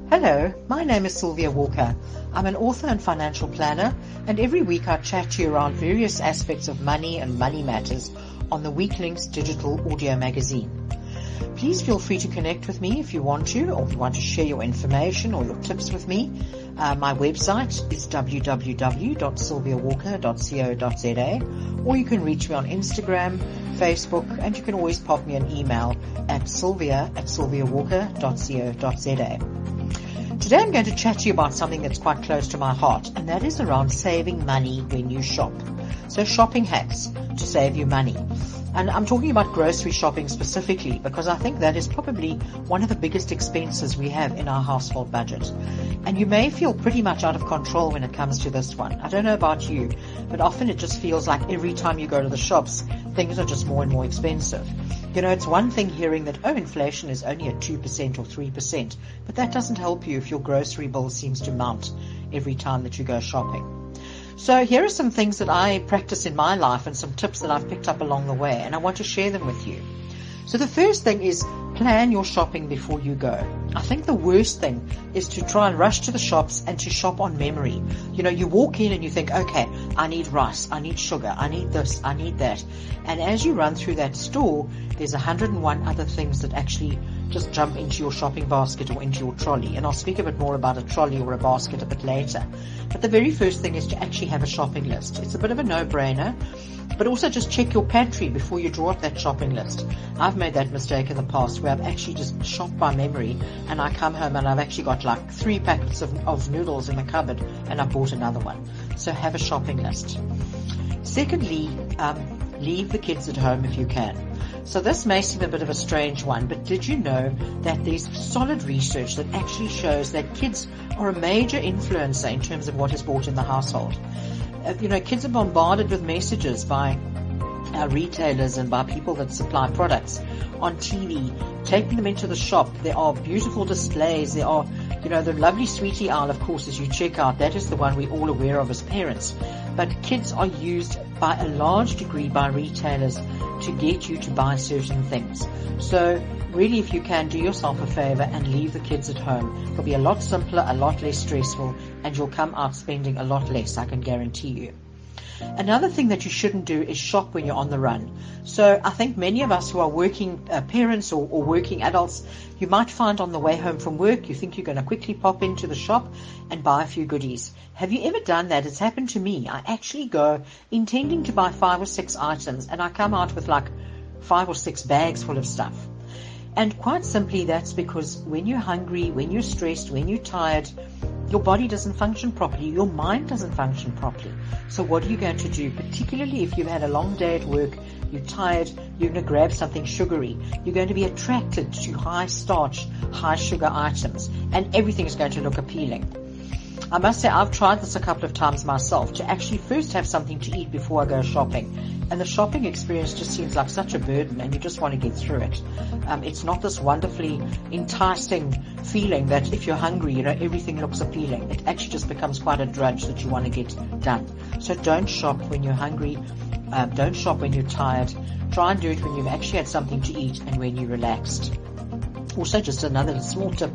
Hello, my name is Sylvia Walker. I'm an author and financial planner, and every week I chat to you around various aspects of money and money matters on the Weeklinks digital audio magazine. Please feel free to connect with me if you want to, or if you want to share your information or your tips with me. My website is www.sylviawalker.co.za, or you can reach me on Instagram, Facebook, and you can always pop me an email at sylvia@sylviawalker.co.za. Today I'm going to chat to you about something that's quite close to my heart, and that is around saving money when you shop. So shopping hacks to save you money. And I'm talking about grocery shopping specifically because I think that is probably one of the biggest expenses we have in our household budget. And you may feel pretty much out of control when it comes to this one. I don't know about you, but often it just feels like every time you go to the shops, things are just more and more expensive. You know, it's one thing hearing that, inflation is only at 2% or 3%, but that doesn't help you if your grocery bill seems to mount every time that you go shopping. So here are some things that I practice in my life and some tips that I've picked up along the way, and I want to share them with you. So the first thing is plan your shopping before you go. I think the worst thing is to try and rush to the shops and to shop on memory. You know, you walk in and you think, okay, I need rice, I need sugar, I need this, I need that. And as you run through that store, there's 101 other things that actually just jump into your shopping basket or into your trolley. And I'll speak a bit more about a trolley or a basket a bit later. But the very first thing is to actually have a shopping list. It's a bit of a no-brainer, but also just check your pantry before you draw up that shopping list. I've made that mistake in the past where I've actually just shopped by memory, and I come home and I've actually got like 3 packets of noodles in the cupboard and I bought another one. So have a shopping list. Secondly, leave the kids at home if you can. So this may seem a bit of a strange one, but did you know that there's solid research that actually shows that kids are a major influencer in terms of what is bought in the household? Kids are bombarded with messages by retailers and by people that supply products on TV, taking them into the shop. There are beautiful displays. There are, the lovely sweetie aisle, of course, as you check out. That is the one we're all aware of as parents. But kids are used by a large degree by retailers to get you to buy certain things. So really, if you can, do yourself a favor and leave the kids at home. It'll be a lot simpler, a lot less stressful, and you'll come out spending a lot less, I can guarantee you. Another thing that you shouldn't do is shop when you're on the run. So I think many of us who are working parents or working adults, you might find on the way home from work, you think you're going to quickly pop into the shop and buy a few goodies. Have you ever done that? It's happened to me. I actually go intending to buy 5 or 6 items, and I come out with like 5 or 6 bags full of stuff. And quite simply, that's because when you're hungry, when you're stressed, when you're tired, your body doesn't function properly. Your mind doesn't function properly. So what are you going to do? Particularly if you've had a long day at work, you're tired, you're going to grab something sugary. You're going to be attracted to high starch, high sugar items, and everything is going to look appealing. I must say I've tried this a couple of times myself, to actually first have something to eat before I go shopping. And the shopping experience just seems like such a burden, and you just want to get through it. It's not this wonderfully enticing feeling that if you're hungry, everything looks appealing. It actually just becomes quite a drudge that you want to get done. So don't shop when you're hungry. Don't shop when you're tired. Try and do it when you've actually had something to eat and when you're relaxed. Also, just another small tip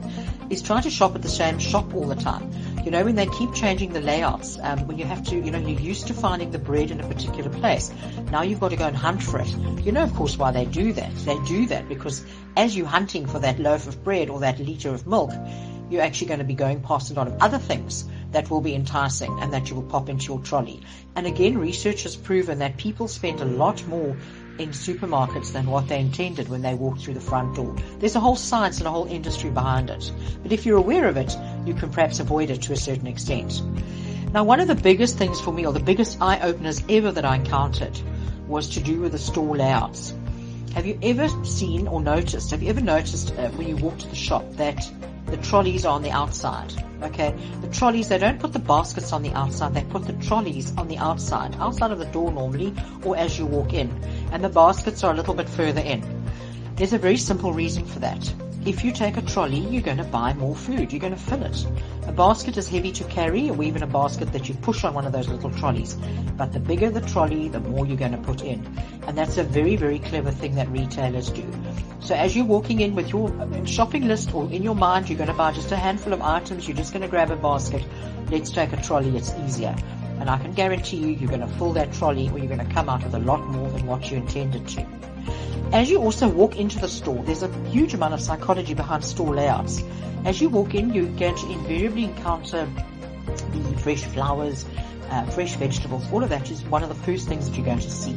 is try to shop at the same shop all the time. When they keep changing the layouts, when you have to, you're used to finding the bread in a particular place. Now you've got to go and hunt for it. Of course, why they do that. They do that because as you're hunting for that loaf of bread or that liter of milk, you're actually going to be going past a lot of other things that will be enticing and that you will pop into your trolley. And again, research has proven that people spend a lot more in supermarkets than what they intended when they walked through the front door. There's a whole science and a whole industry behind it. But if you're aware of it, you can perhaps avoid it to a certain extent. Now, one of the biggest things for me, or the biggest eye-openers ever that I encountered, was to do with the store layouts. Have you ever noticed when you walk to the shop that the trolleys are on the outside? Okay, the trolleys, they don't put the baskets on the outside, they put the trolleys on the outside of the door normally, or as you walk in, and the baskets are a little bit further in. There's a very simple reason for that. if you take a trolley, you're going to buy more food. You're going to fill it. A basket is heavy to carry, or even a basket that you push on one of those little trolleys. But the bigger the trolley, the more you're going to put in. And that's a very, very clever thing that retailers do. So as you're walking in with your shopping list, or in your mind, you're going to buy just a handful of items, you're just going to grab a basket. Let's take a trolley, it's easier. And I can guarantee you're going to fill that trolley, or you're going to come out with a lot more than what you intended to. As you also walk into the store, there's a huge amount of psychology behind store layouts. As you walk in, you're going to invariably encounter the fresh flowers, fresh vegetables. All of that is one of the first things that you're going to see.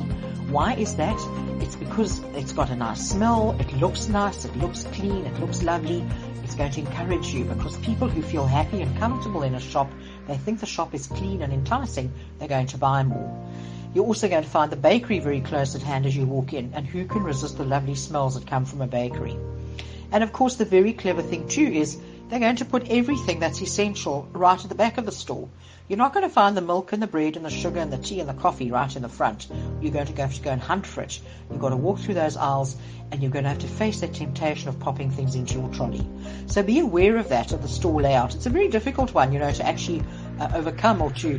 Why is that? It's because it's got a nice smell, it looks nice, it looks clean, it looks lovely. It's going to encourage you, because people who feel happy and comfortable in a shop, they think the shop is clean and enticing, they're going to buy more. You're also going to find the bakery very close at hand as you walk in, and who can resist the lovely smells that come from a bakery? And of course, the very clever thing too is they're going to put everything that's essential right at the back of the store. You're not going to find the milk and the bread and the sugar and the tea and the coffee right in the front. You're going to have to go and hunt for it. You've got to walk through those aisles, and you're going to have to face that temptation of popping things into your trolley. So be aware of that, of the store layout. It's a very difficult one, to actually overcome, or to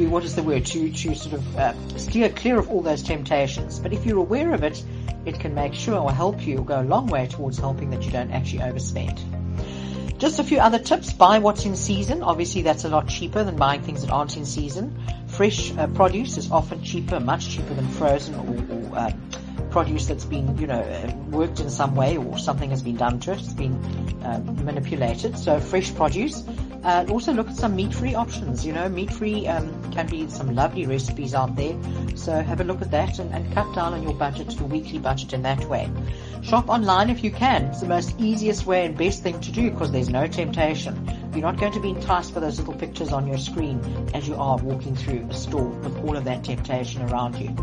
what is the word, to sort of steer clear of all those temptations. But if you're aware of it, it can make sure, or help you, or go a long way towards helping that you don't actually overspend. Just a few other tips. Buy what's in season. Obviously, that's a lot cheaper than buying things that aren't in season. Fresh produce is often cheaper, much cheaper than frozen or produce that's been, worked in some way, or something has been done to it. It's been manipulated. So fresh produce. Also look at some meat-free options. Meat-free can be some lovely recipes out there. So have a look at that and cut down on your budget, your weekly budget in that way. Shop online if you can. It's the most easiest way and best thing to do, because there's no temptation. You're not going to be enticed by those little pictures on your screen as you are walking through a store with all of that temptation around you.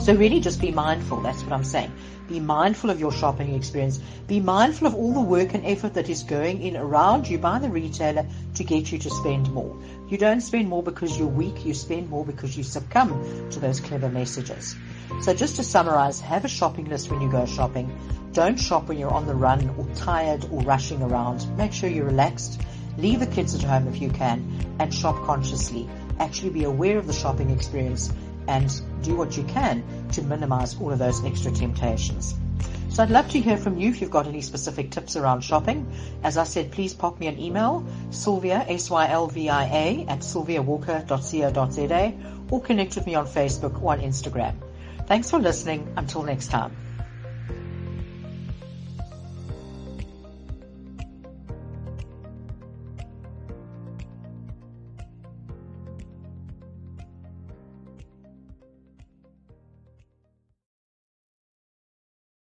So really just be mindful. That's what I'm saying. Be mindful of your shopping experience. Be mindful of all the work and effort that is going in around you by the retailer to get you to spend more. You don't spend more because you're weak. You spend more because you succumb to those clever messages. So just to summarize, have a shopping list when you go shopping. Don't shop when you're on the run or tired or rushing around. Make sure you're relaxed. Leave the kids at home if you can, and shop consciously. Actually be aware of the shopping experience and do what you can to minimize all of those extra temptations. So I'd love to hear from you if you've got any specific tips around shopping. As I said, please pop me an email, Sylvia, Sylvia, at sylviawalker.co.za, or connect with me on Facebook or on Instagram. Thanks for listening. Until next time.